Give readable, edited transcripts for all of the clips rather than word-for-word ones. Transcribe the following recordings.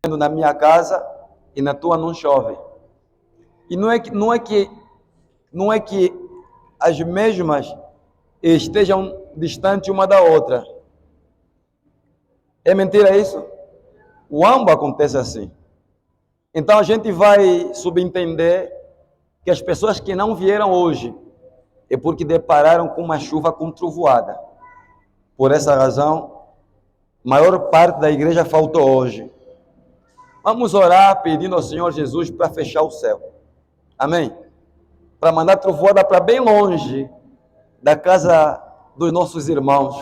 na minha casa e na tua não chove. E não é que as mesmas estejam distantes uma da outra. É mentira isso? O ambos acontece assim. Então a gente vai subentender que as pessoas que não vieram hoje é porque depararam com uma chuva com trovoada. Por essa razão, a maior parte da igreja faltou hoje. Vamos orar pedindo ao Senhor Jesus para fechar o céu. Amém? Para mandar trovoada para bem longe da casa dos nossos irmãos.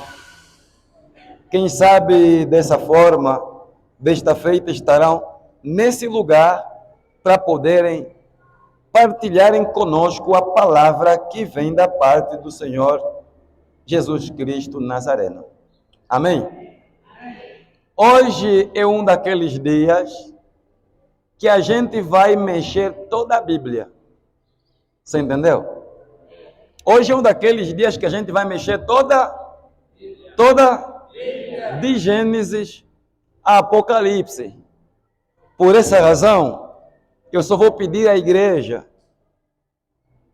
Quem sabe dessa forma, desta feita, estarão nesse lugar para poderem partilharem conosco a palavra que vem da parte do Senhor Jesus Cristo Nazareno. Amém? Hoje é um daqueles dias que a gente vai mexer toda a Bíblia. Você entendeu? Hoje é um daqueles dias que a gente vai mexer toda de Gênesis a Apocalipse. Por essa razão, eu só vou pedir à igreja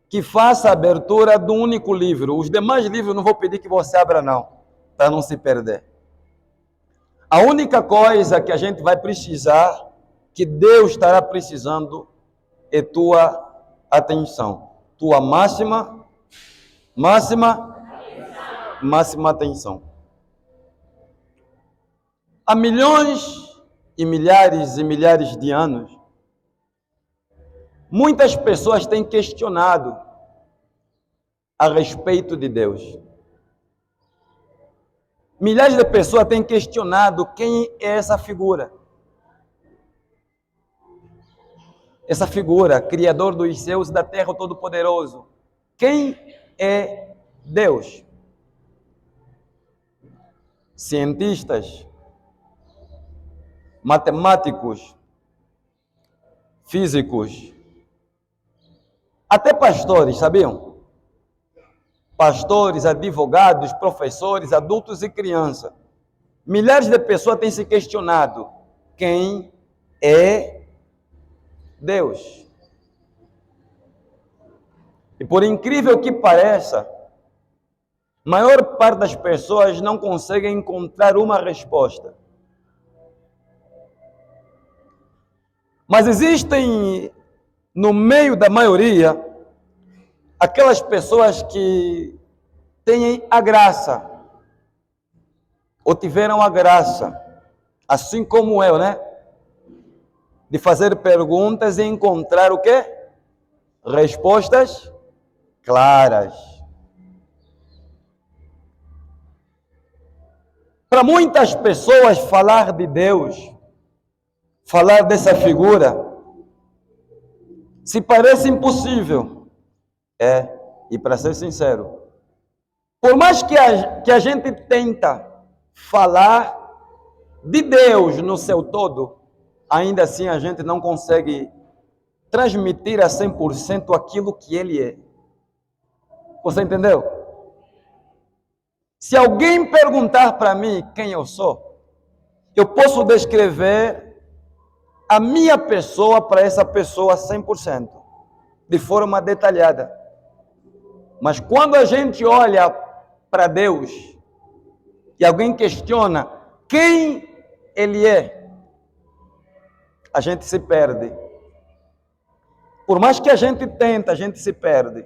que faça a abertura do único livro. Os demais livros não vou pedir que você abra não, para não se perder. A única coisa que a gente vai precisar, que Deus estará precisando, é tua atenção. Tua máxima atenção. Há milhões e milhares de anos, muitas pessoas têm questionado a respeito de Deus. Milhares de pessoas têm questionado quem é essa figura. Essa figura, Criador dos céus e da terra, o Todo-Poderoso. Quem é Deus? Cientistas, matemáticos, físicos, até pastores, sabiam? Pastores, advogados, professores, adultos e crianças. Milhares de pessoas têm se questionado quem é Deus. E por incrível que pareça, a maior parte das pessoas não conseguem encontrar uma resposta. Mas existem, no meio da maioria, aquelas pessoas que têm a graça, ou tiveram a graça, assim como eu, né? De fazer perguntas e encontrar o quê? Respostas claras. Para muitas pessoas, falar de Deus, falar dessa figura, se parece impossível. E para ser sincero, por mais que a gente tenta falar de Deus no seu todo, ainda assim a gente não consegue transmitir a 100% aquilo que Ele é. Você entendeu? Se alguém perguntar para mim quem eu sou, eu posso descrever a minha pessoa para essa pessoa 100%, de forma detalhada. Mas quando a gente olha para Deus e alguém questiona quem Ele é, a gente se perde. Por mais que a gente tenta, a gente se perde.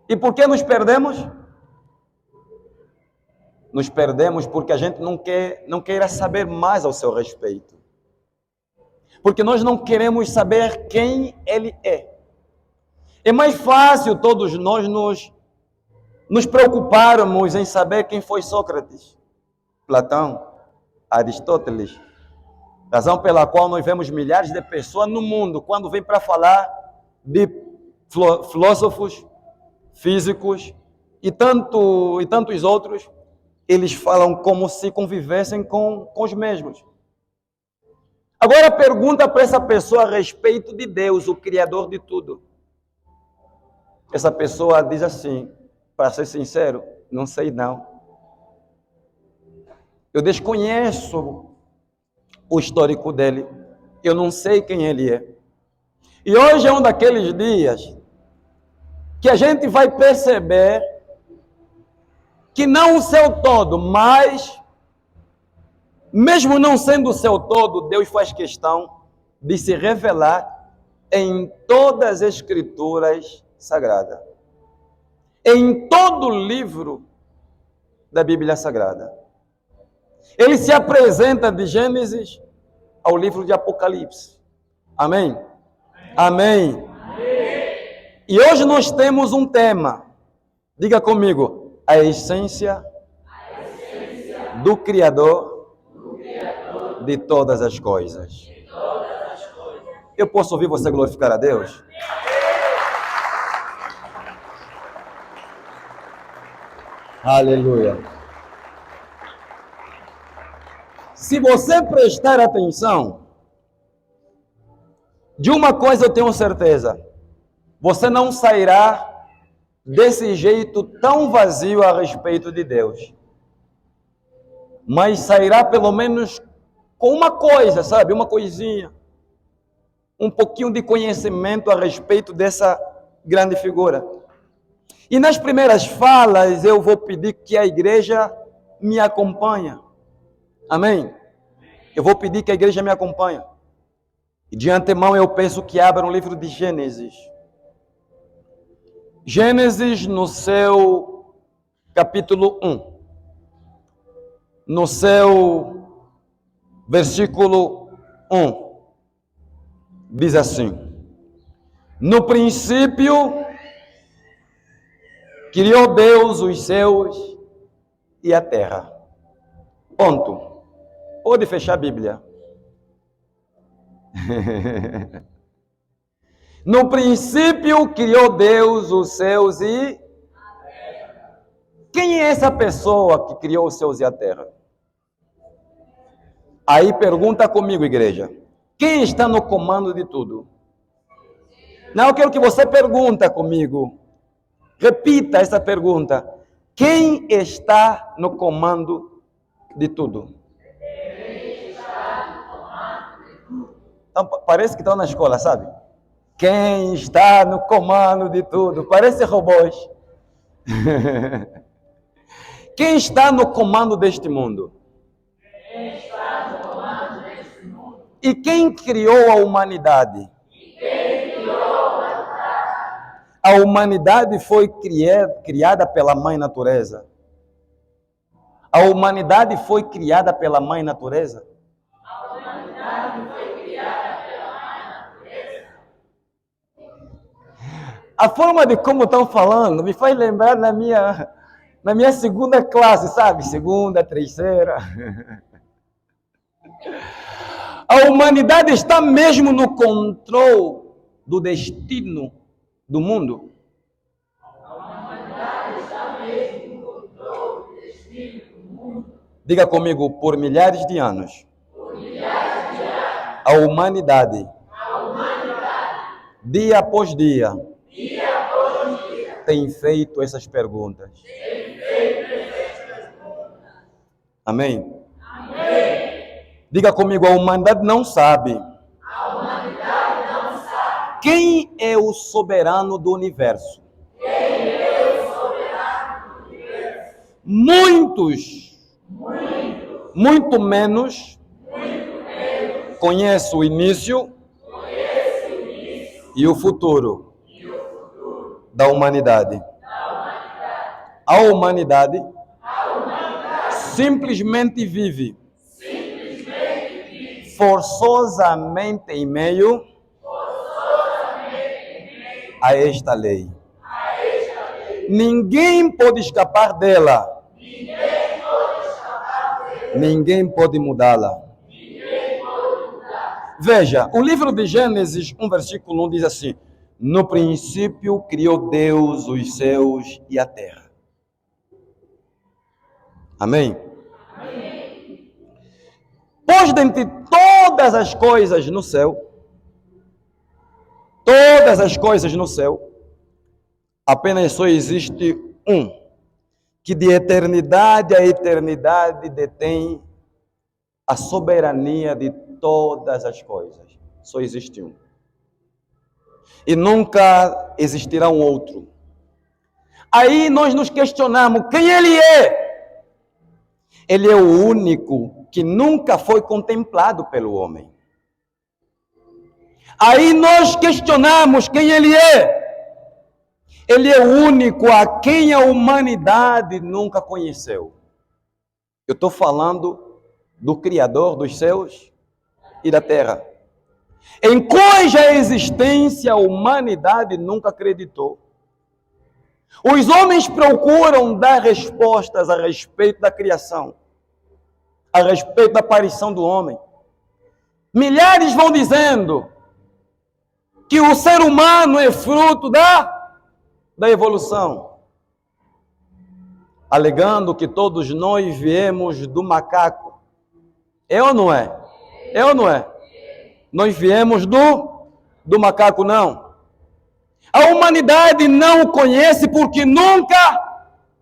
E por que nos perdemos? Nos perdemos porque a gente não queira saber mais ao seu respeito. Porque nós não queremos saber quem Ele é. É mais fácil todos nós nos preocuparmos em saber quem foi Sócrates, Platão, Aristóteles. Razão pela qual nós vemos milhares de pessoas no mundo, quando vem para falar de filósofos, físicos e tantos outros, eles falam como se convivessem com os mesmos. Agora pergunta para essa pessoa a respeito de Deus, o Criador de tudo. Essa pessoa diz assim, para ser sincero, não sei não. Eu desconheço o histórico dele. eu não sei quem Ele é. E hoje é um daqueles dias que a gente vai perceber que não o seu todo, mas, mesmo não sendo o seu todo, Deus faz questão de se revelar em todas as Escrituras Sagradas. Em todo o livro da Bíblia Sagrada. Ele se apresenta de Gênesis ao livro de Apocalipse. Amém? Amém. E hoje nós temos um tema. Diga comigo. A essência do Criador de todas as coisas. Eu posso ouvir você glorificar a Deus? Aleluia. Se você prestar atenção, de uma coisa eu tenho certeza, você não sairá desse jeito tão vazio a respeito de Deus. Mas sairá pelo menos com uma coisa, sabe? Uma coisinha. Um pouquinho de conhecimento a respeito dessa grande figura. E nas primeiras falas eu vou pedir que a igreja me acompanhe. Amém? Eu vou pedir que a igreja me acompanhe. E de antemão eu peço que abram o livro de Gênesis. Gênesis no seu capítulo 1. No seu versículo 1. Diz assim: no princípio criou Deus os céus e a terra. Ponto. Pode fechar a Bíblia. No princípio criou Deus os céus e a terra. Quem é essa pessoa que criou os céus e a terra? Aí pergunta comigo, igreja. Quem está no comando de tudo? Não, eu quero que você pergunta comigo. Repita essa pergunta. Quem está no comando de tudo? Então, parece que estão na escola, sabe? Quem está no comando de tudo? Parece robôs. Quem está no comando deste mundo? Quem está no comando deste mundo? E quem criou a humanidade? A humanidade foi criada pela Mãe Natureza. A humanidade foi criada pela Mãe Natureza. A humanidade foi criada pela Mãe Natureza. A forma de como estão falando me faz lembrar na minha segunda classe, sabe? Segunda, terceira. A humanidade está mesmo no controle do destino do mundo. A humanidade está mesmo no controle do destino do mundo. Diga comigo, por milhares de anos. Por milhares de anos. A humanidade. Dia após dia. Tem feito essas perguntas. Amém? Amém. Diga comigo, a humanidade não sabe. Quem é o soberano do universo? Muitos, muito menos, conhecem o início e o futuro da humanidade. A humanidade simplesmente vive forçosamente em meio a esta lei. Ninguém pode escapar dela. Ninguém pode mudá-la. Veja, o livro de Gênesis, versículo 1 diz assim: no princípio criou Deus os céus e a terra. Amém? Pois dentre todas as coisas no céu, apenas só existe um, que de eternidade a eternidade detém a soberania de todas as coisas. Só existe um. E nunca existirá um outro. Aí nós nos questionamos quem ele é. Ele é o único que nunca foi contemplado pelo homem. Aí nós questionamos quem ele é. Ele é o único a quem a humanidade nunca conheceu. Eu estou falando do Criador dos céus e da terra, em cuja existência a humanidade nunca acreditou. Os homens procuram dar respostas a respeito da criação, a respeito da aparição do homem. Milhares vão dizendo que o ser humano é fruto da evolução, alegando que todos nós viemos do macaco. É ou não é? É ou não é? Nós viemos do macaco, não. A humanidade não o conhece porque nunca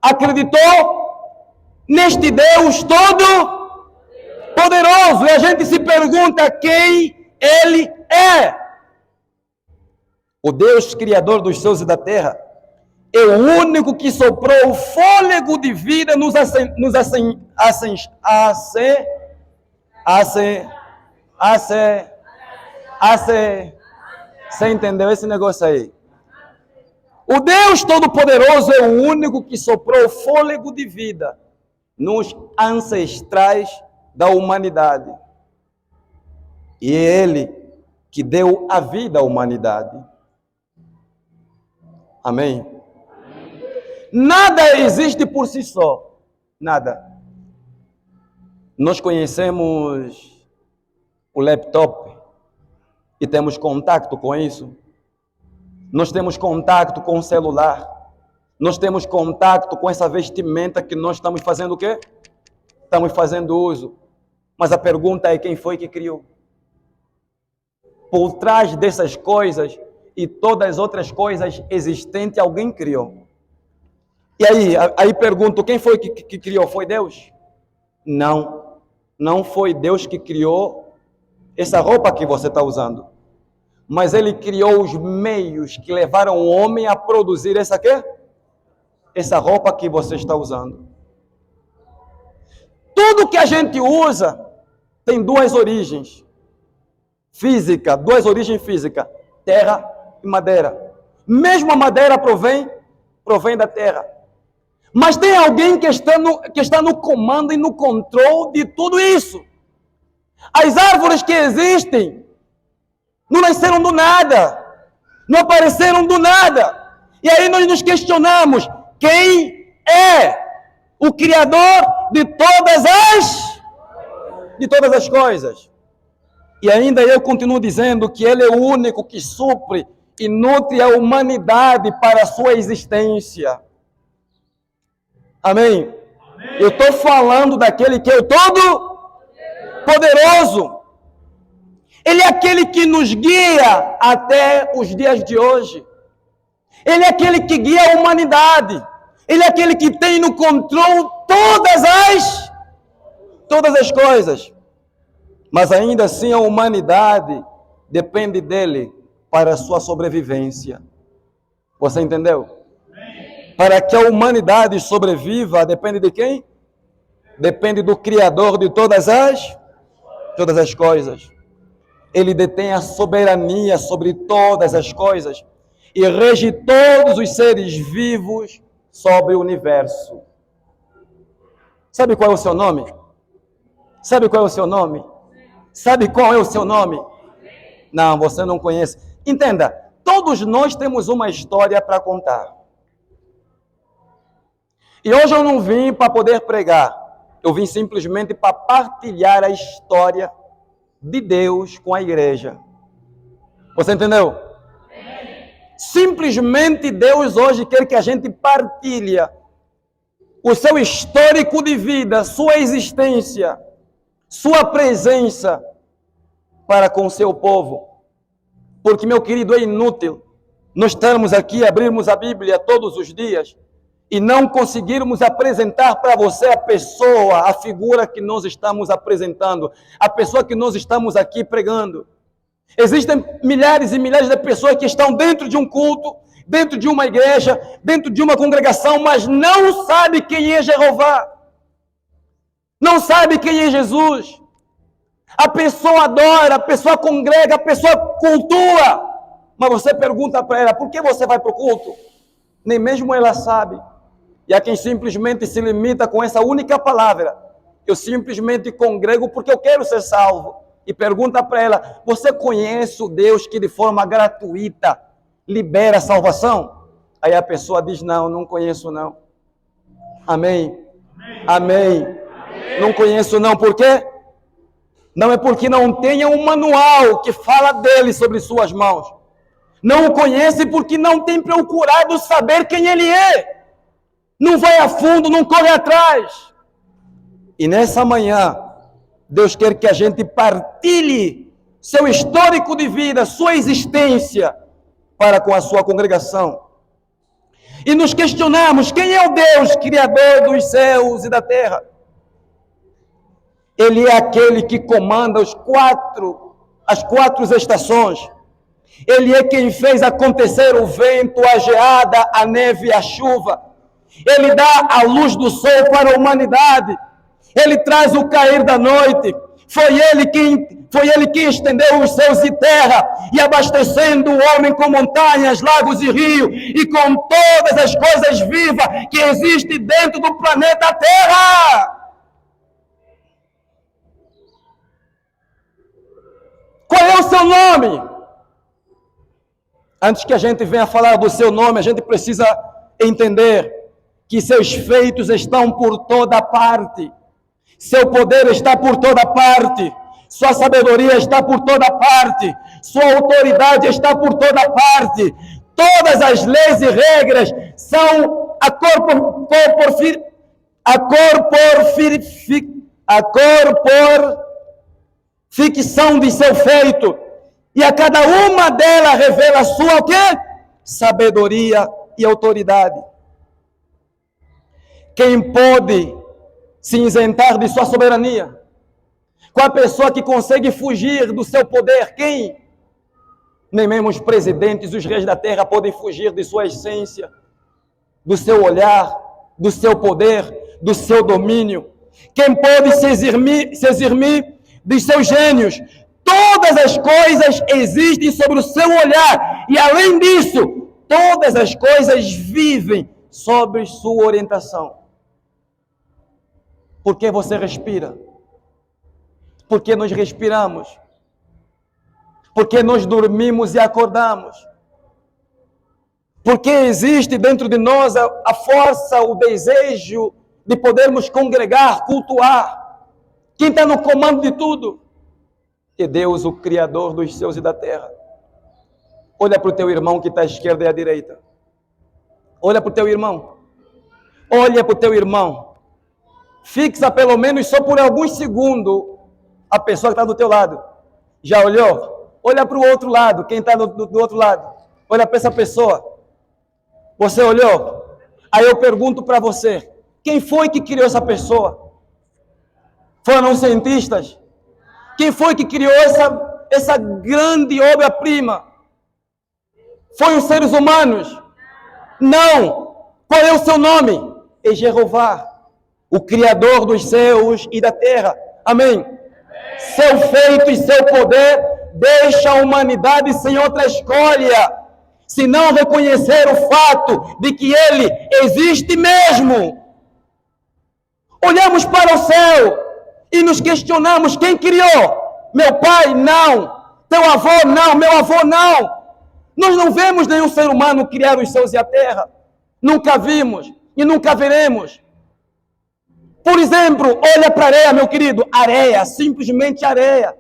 acreditou neste Deus todo poderoso. E a gente se pergunta quem ele é. O Deus criador dos céus e da terra é o único que soprou o fôlego de vida Você entendeu esse negócio aí? O Deus Todo-Poderoso é o único que soprou o fôlego de vida nos ancestrais da humanidade. E é Ele que deu a vida à humanidade. Amém? Nada existe por si só. Nada. Nós conhecemos o laptop e temos contato com isso. Nós temos contato com o celular. Nós temos contato com essa vestimenta que nós estamos fazendo o quê? Estamos fazendo uso. Mas a pergunta é quem foi que criou? Por trás dessas coisas e todas as outras coisas existentes, alguém criou. E aí pergunto, quem foi que criou? Foi Deus? Não. Não foi Deus que criou essa roupa que você está usando. Mas Ele criou os meios que levaram o homem a produzir essa quê? Essa roupa que você está usando. Tudo que a gente usa tem duas origens físicas, duas origens físicas, terra e madeira. Mesmo a madeira provém da terra. Mas tem alguém que está no comando e no controle de tudo isso. As árvores que existem não nasceram do nada, não apareceram do nada. E aí nós nos questionamos, quem é o Criador de todas as coisas? E ainda eu continuo dizendo que Ele é o único que supre e nutre a humanidade para a sua existência. Amém? Eu estou falando daquele que é o Todo-Poderoso. Ele é aquele que nos guia até os dias de hoje. Ele é aquele que guia a humanidade. Ele é aquele que tem no controle todas as coisas. Mas ainda assim a humanidade depende dele para a sua sobrevivência. Você entendeu? Para que a humanidade sobreviva, depende de quem? Depende do Criador de todas as coisas. Ele detém a soberania sobre todas as coisas e rege todos os seres vivos sobre o universo. Sabe qual é o seu nome? Sabe qual é o seu nome? Sabe qual é o seu nome? Não, você não conhece. Entenda, todos nós temos uma história para contar. E hoje eu não vim para poder pregar. Eu vim simplesmente para partilhar a história de Deus com a igreja. Você entendeu? Simplesmente Deus hoje quer que a gente partilhe o seu histórico de vida, sua existência, sua presença para com o seu povo. Porque, meu querido, é inútil nós estarmos aqui, abrirmos a Bíblia todos os dias e não conseguirmos apresentar para você a pessoa, a figura que nós estamos apresentando, a pessoa que nós estamos aqui pregando. Existem milhares e milhares de pessoas que estão dentro de um culto, dentro de uma igreja, dentro de uma congregação, mas não sabe quem é Jeová, não sabe quem é Jesus. A pessoa adora, a pessoa congrega, a pessoa cultua, mas você pergunta para ela, por que você vai para o culto? Nem mesmo ela sabe. E há quem simplesmente se limita com essa única palavra: eu simplesmente congrego porque eu quero ser salvo. E pergunta para ela, você conhece o Deus que de forma gratuita libera a salvação? Aí a pessoa diz, não, não conheço não. Amém? Amém. Não conheço não, por quê? Não é porque não tenha um manual que fala dele sobre suas mãos. Não o conhece porque não tem procurado saber quem ele é. Não vai a fundo, não corre atrás. E nessa manhã, Deus quer que a gente partilhe seu histórico de vida, sua existência para com a sua congregação. E nos questionamos, quem é o Deus, Criador dos céus e da terra? Ele é aquele que comanda as quatro estações. Ele é quem fez acontecer o vento, a geada, a neve e a chuva. Ele dá a luz do sol para a humanidade. Ele traz o cair da noite. Foi ele quem estendeu os céus e terra, e abastecendo o homem com montanhas, lagos e rios, e com todas as coisas vivas que existem dentro do planeta Terra. Qual é o seu nome? Antes que a gente venha falar do seu nome, a gente precisa entender que seus feitos estão por toda parte. Seu poder está por toda parte. Sua sabedoria está por toda parte. Sua autoridade está por toda parte. Todas as leis e regras são a ficção de seu feito. E a cada uma delas revela a sua o quê? Sabedoria e autoridade. Quem pode se isentar de sua soberania? Qual a pessoa que consegue fugir do seu poder? Quem? Nem mesmo os presidentes, os reis da terra podem fugir de sua essência, do seu olhar, do seu poder, do seu domínio. Quem pode se eximir dos seus gênios? Todas as coisas existem sobre o seu olhar, e além disso, todas as coisas vivem sobre sua orientação. Por que você respira? Por que nós respiramos? Por que nós dormimos e acordamos? Porque existe dentro de nós a força, o desejo de podermos congregar, cultuar. Quem está no comando de tudo? É Deus, o Criador dos céus e da terra. Olha para o teu irmão que está à esquerda e à direita. Olha para o teu irmão. Olha para o teu irmão. Fixa pelo menos só por alguns segundos a pessoa que está do teu lado. Já olhou? Olha para o outro lado, quem está do outro lado. Olha para essa pessoa. Você olhou? Aí eu pergunto para você, quem foi que criou essa pessoa? Foram os cientistas? Quem foi que criou essa grande obra-prima? Foi os seres humanos? Não! Qual é o seu nome? É Jeová, o Criador dos céus e da terra. Amém? Seu feito e seu poder deixa a humanidade sem outra escolha, se não reconhecer o fato de que Ele existe mesmo. Olhamos para o céu e nos questionamos, quem criou? Meu pai? Não. Teu avô? Não. Meu avô? Não. Nós não vemos nenhum ser humano criar os céus e a terra. Nunca vimos e nunca veremos. Por exemplo, olha para a areia, meu querido. Areia, simplesmente areia.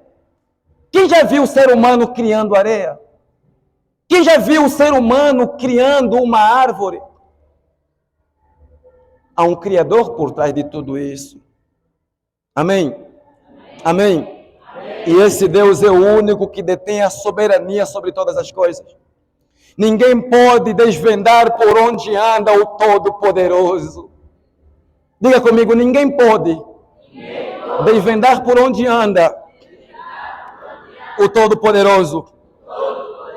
Quem já viu o ser humano criando areia? Quem já viu o ser humano criando uma árvore? Há um Criador por trás de tudo isso. Amém? Amém? Amém. E esse Deus é o único que detém a soberania sobre todas as coisas. Ninguém pode desvendar por onde anda o Todo-Poderoso. Diga comigo, ninguém pode desvendar por onde anda o Todo-Poderoso.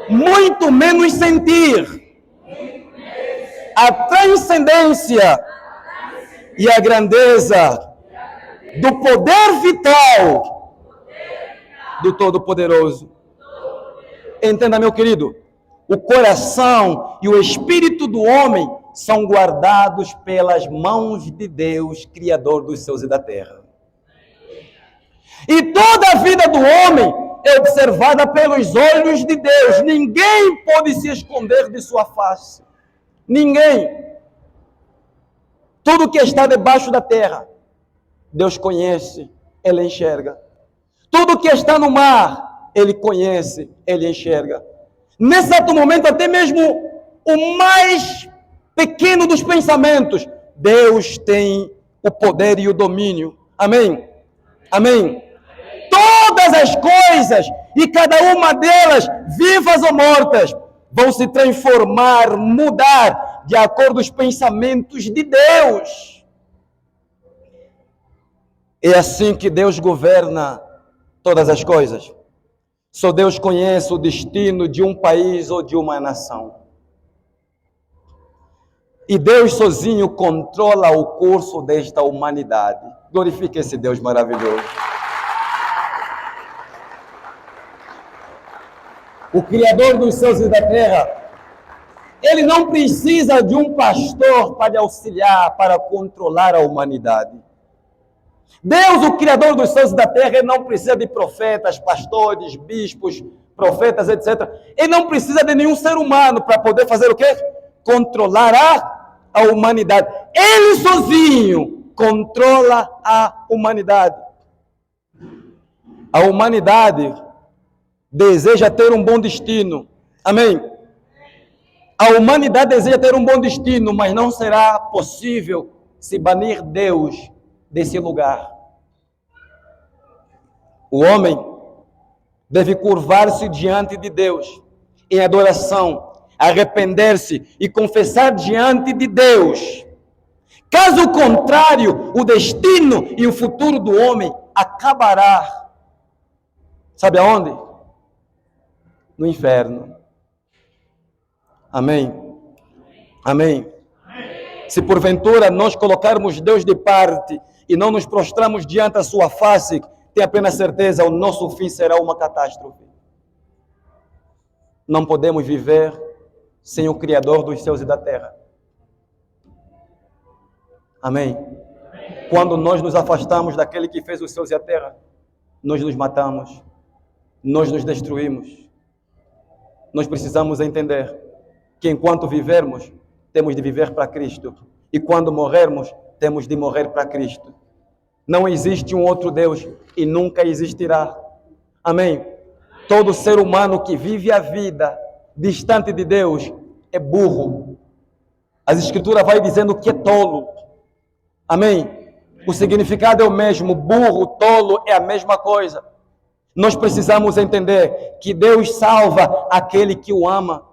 Muito menos sentir a transcendência e a grandeza do poder vital do Todo-Poderoso. Entenda, meu querido, o coração e o espírito do homem são guardados pelas mãos de Deus, Criador dos céus e da terra. E toda a vida do homem é observada pelos olhos de Deus. Ninguém pode se esconder de sua face. Ninguém. Tudo que está debaixo da terra, Deus conhece, Ele enxerga. Tudo que está no mar, Ele conhece, Ele enxerga. Nesse exato momento, até mesmo o mais pequeno dos pensamentos, Deus tem o poder e o domínio. Amém? Amém? Todas as coisas, e cada uma delas, vivas ou mortas, vão se transformar, mudar, de acordo com os pensamentos de Deus. É assim que Deus governa todas as coisas. Só Deus conhece o destino de um país ou de uma nação. E Deus sozinho controla o curso desta humanidade. Glorifique esse Deus maravilhoso. O Criador dos céus e da terra, Ele não precisa de um pastor para lhe auxiliar, para controlar a humanidade. Deus, o Criador dos céus e da terra, Ele não precisa de profetas, pastores, bispos, profetas, etc. Ele não precisa de nenhum ser humano para poder fazer o quê? Controlar a humanidade. Ele sozinho controla a humanidade. A humanidade deseja ter um bom destino. Amém? A humanidade deseja ter um bom destino, mas não será possível se banir Deus desse lugar. O homem deve curvar-se diante de Deus em adoração, arrepender-se e confessar diante de Deus. Caso contrário, o destino e o futuro do homem acabará. Sabe aonde? No inferno. Amém? Amém? Se porventura nós colocarmos Deus de parte e não nos prostrarmos diante da sua face, tenha apenas certeza, o nosso fim será uma catástrofe. Não podemos viver sem o Criador dos céus e da terra. Amém? Quando nós nos afastamos daquele que fez os céus e a terra, nós nos matamos, nós nos destruímos. Nós precisamos entender que enquanto vivermos, temos de viver para Cristo. E quando morrermos, temos de morrer para Cristo. Não existe um outro Deus e nunca existirá. Amém? Todo ser humano que vive a vida distante de Deus é burro. As Escrituras vai dizendo que é tolo. Amém? O significado é o mesmo. Burro, tolo é a mesma coisa. Nós precisamos entender que Deus salva aquele que o ama.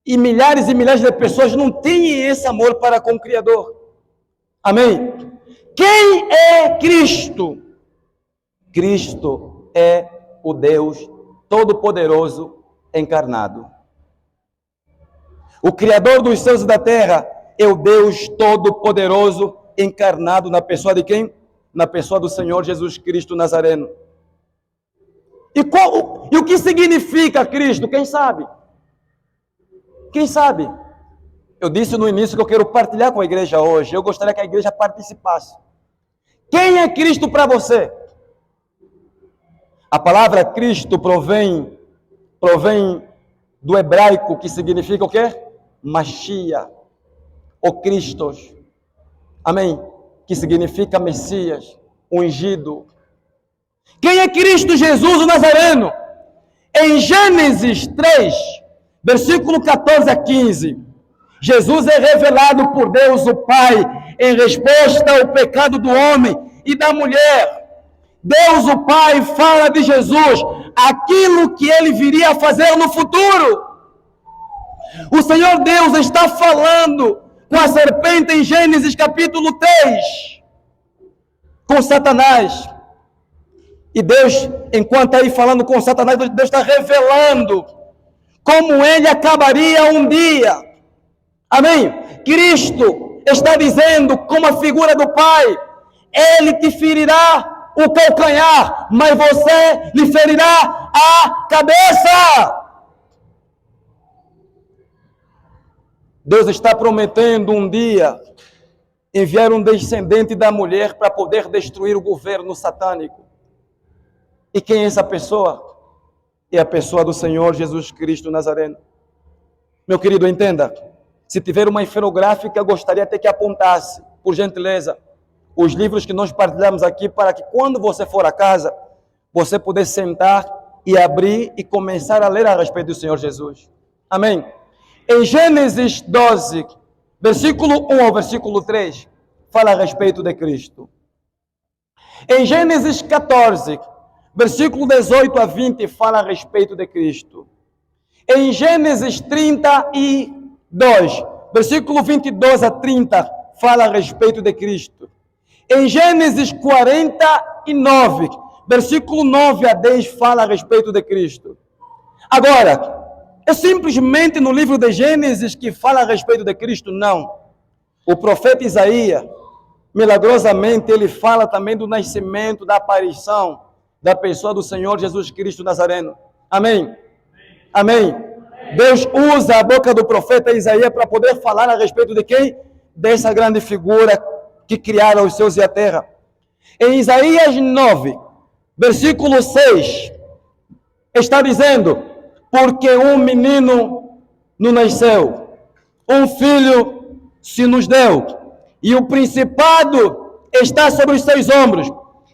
E milhares de pessoas não têm esse amor para com o Criador. Amém? Quem é Cristo? Cristo é o Deus Todo-Poderoso encarnado. O Criador dos céus e da terra é o Deus Todo-Poderoso encarnado na pessoa de quem? Na pessoa do Senhor Jesus Cristo Nazareno. E o que significa Cristo? Quem sabe? Quem sabe? Eu disse no início que eu quero partilhar com a igreja hoje. Eu gostaria que a igreja participasse. Quem é Cristo para você? A palavra Cristo provém do hebraico, que significa o quê? Machia, ou Cristos. Amém? Que significa Messias, ungido. Quem é Cristo Jesus o Nazareno? Em Gênesis 3, versículo 14 a 15, Jesus é revelado por Deus o Pai em resposta ao pecado do homem e da mulher. Deus o Pai fala de Jesus, aquilo que ele viria a fazer no futuro. O Senhor Deus está falando com a serpente em Gênesis capítulo 3, com Satanás. E Deus, enquanto aí falando com Satanás, Deus está revelando como ele acabaria um dia. Amém? Cristo está dizendo, como a figura do Pai, ele te ferirá o calcanhar, mas você lhe ferirá a cabeça. Deus está prometendo um dia enviar um descendente da mulher para poder destruir o governo satânico. E quem é essa pessoa? É a pessoa do Senhor Jesus Cristo Nazareno. Meu querido, entenda. Se tiver uma infográfica, gostaria até que apontasse, por gentileza, os livros que nós partilhamos aqui, para que quando você for a casa, você pudesse sentar e abrir e começar a ler a respeito do Senhor Jesus. Amém? Em Gênesis 12, versículo 1 ao versículo 3, fala a respeito de Cristo. Em Gênesis 14, versículo 18 a 20, fala a respeito de Cristo. Em Gênesis 32, versículo 22 a 30, fala a respeito de Cristo. Em Gênesis 49, versículo 9 a 10, fala a respeito de Cristo. Agora, é simplesmente no livro de Gênesis que fala a respeito de Cristo? Não. O profeta Isaías, milagrosamente, ele fala também do nascimento, da aparição da pessoa do Senhor Jesus Cristo Nazareno. Amém? Amém? Deus usa a boca do profeta Isaías para poder falar a respeito de quem? Dessa grande figura que criaram os céus e a terra. Em Isaías 9, versículo 6, está dizendo: porque um menino nos nasceu, um filho se nos deu, e o principado está sobre os seus ombros,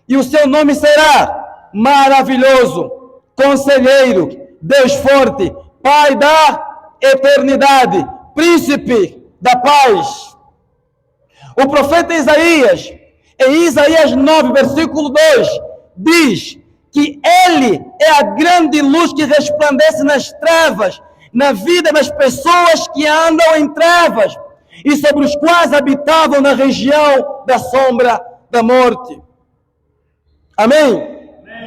e o seu nome será Maravilhoso, Conselheiro, Deus Forte, Pai da Eternidade, Príncipe da Paz. O profeta Isaías, em Isaías 9, versículo 2, diz que ele é a grande luz que resplandece nas trevas, na vida das pessoas que andam em trevas e sobre os quais habitavam na região da sombra da morte. Amém?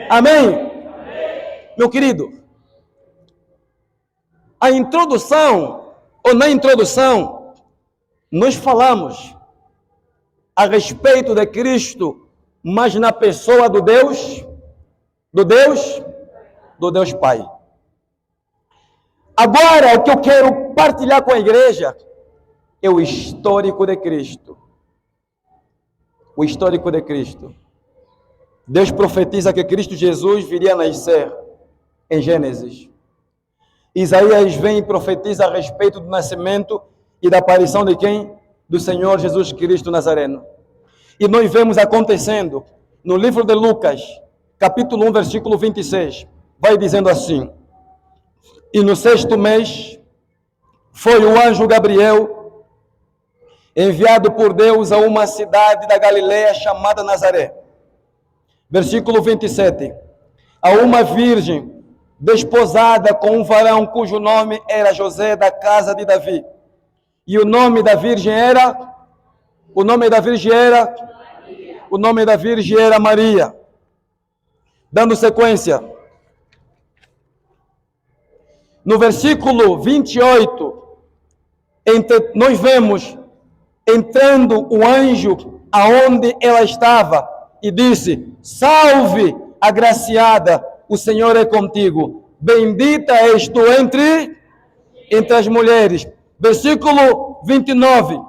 Amém? Meu querido, a introdução, ou na introdução, nós falamos a respeito de Cristo, mas na pessoa do Deus Pai. Agora, o que eu quero partilhar com a igreja é o histórico de Cristo. O histórico de Cristo. Deus profetiza que Cristo Jesus viria a nascer em Gênesis. Isaías vem e profetiza a respeito do nascimento e da aparição de quem? Do Senhor Jesus Cristo Nazareno. E nós vemos acontecendo no livro de Lucas, capítulo 1, versículo 26, vai dizendo assim: e no 6º mês foi o anjo Gabriel enviado por Deus a uma cidade da Galileia chamada Nazaré. Versículo 27, a uma virgem desposada com um varão cujo nome era José, da casa de Davi. E o nome da virgem era Maria. Dando sequência, no versículo 28, nós vemos entrando o anjo aonde ela estava e disse: salve, agraciada, o Senhor é contigo, bendita és tu entre as mulheres. Versículo 29,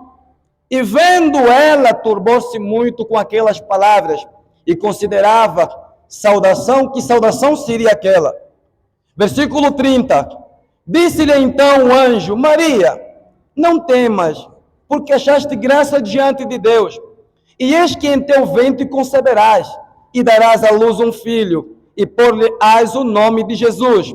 e vendo ela, turbou-se muito com aquelas palavras e considerava que saudação seria aquela. Versículo 30, disse-lhe então o anjo: Maria, não temas, porque achaste graça diante de Deus, e eis que em teu ventre conceberás, e darás à luz um filho, e por-lhe-ás o nome de Jesus.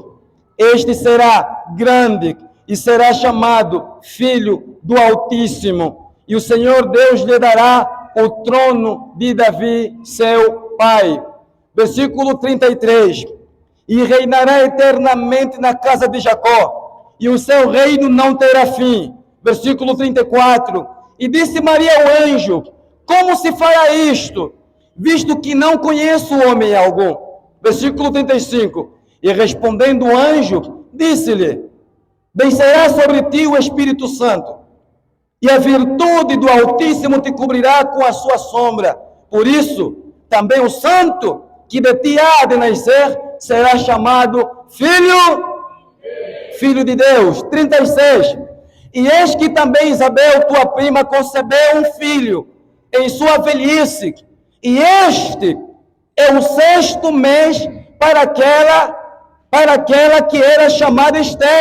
Este será grande, e será chamado Filho do Altíssimo, e o Senhor Deus lhe dará o trono de Davi, seu pai. Versículo 33, e reinará eternamente na casa de Jacó, e o seu reino não terá fim. Versículo 34. E disse Maria ao anjo: como se fará isto, visto que não conheço homem algum? Versículo 35. E respondendo o anjo, disse-lhe: descerá sobre ti o Espírito Santo, e a virtude do Altíssimo te cobrirá com a sua sombra. Por isso, também o santo que de ti há de nascer será chamado Filho de Deus. 36. E eis que também Isabel, tua prima, concebeu um filho em sua velhice, e este é o 6º mês para aquela que era chamada estéril.